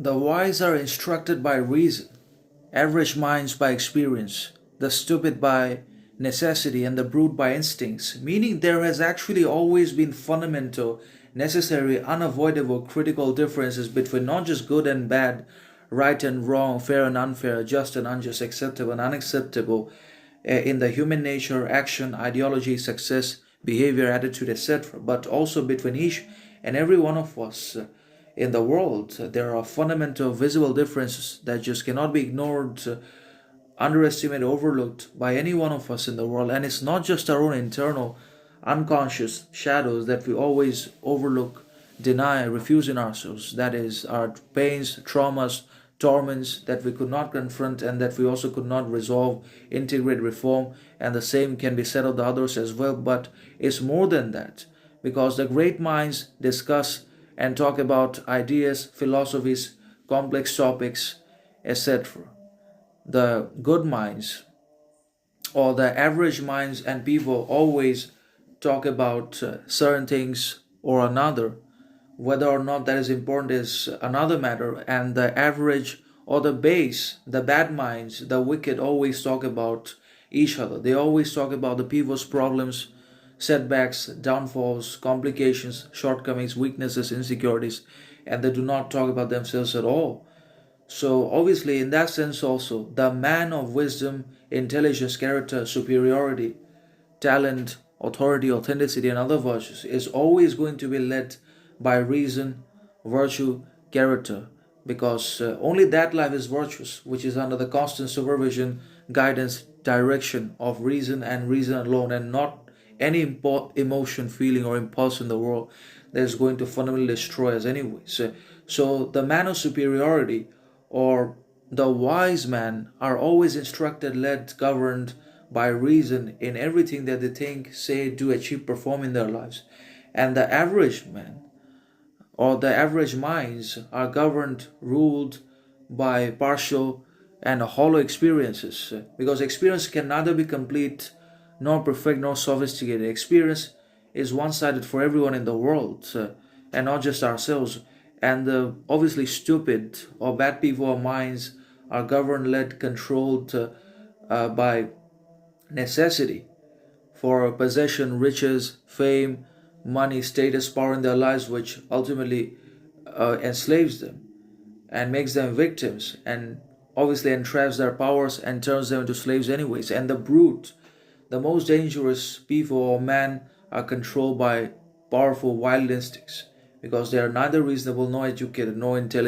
The wise are instructed by reason, average minds by experience, the stupid by necessity, and the brute by instincts, meaning there has actually always been fundamental, necessary, unavoidable, critical differences between not just good and bad, right and wrong, fair and unfair, just and unjust, acceptable and unacceptable, in the human nature, action, ideology, success, behavior, attitude, etc., but also between each and every one of us in the world. There are fundamental visible differences that just cannot be ignored, underestimated, overlooked by any one of us in the world. And it's not just our own internal unconscious shadows that we always overlook, deny, refuse in ourselves. That is our pains, traumas, torments that we could not confront and that we also could not resolve, integrate, reform, and the same can be said of the others as well. But it's more than that, because the great minds discuss and talk about ideas, philosophies, complex topics, etc. The good minds or the average minds and people always talk about certain things or another. Whether or not that is important is another matter. And the average or the base, the bad minds, the wicked always talk about each other. They always talk about the people's problems, setbacks, downfalls, complications, shortcomings, weaknesses, insecurities, and they do not talk about themselves at all. So, obviously, in that sense, also, the man of wisdom, intelligence, character, superiority, talent, authority, authenticity, and other virtues is always going to be led by reason, virtue, character, because only that life is virtuous, which is under the constant supervision, guidance, direction of reason and reason alone, and not any emotion, feeling, or impulse in the world that is going to fundamentally destroy us anyway. So the man of superiority or the wise man are always instructed, led, governed by reason in everything that they think, say, do, achieve, perform in their lives. And the average man or the average minds are governed, ruled by partial and hollow experiences, because experience can neither be complete nor perfect nor sophisticated. Experience is one-sided for everyone in the world, and not just ourselves. And the obviously stupid or bad people or minds are governed, led, controlled by necessity for possession, riches, fame, money, status, power in their lives, which ultimately enslaves them and makes them victims, and obviously entraps their powers and turns them into slaves anyways. And the brute, the most dangerous people or man, are controlled by powerful wild instincts, because they are neither reasonable nor educated nor intelligent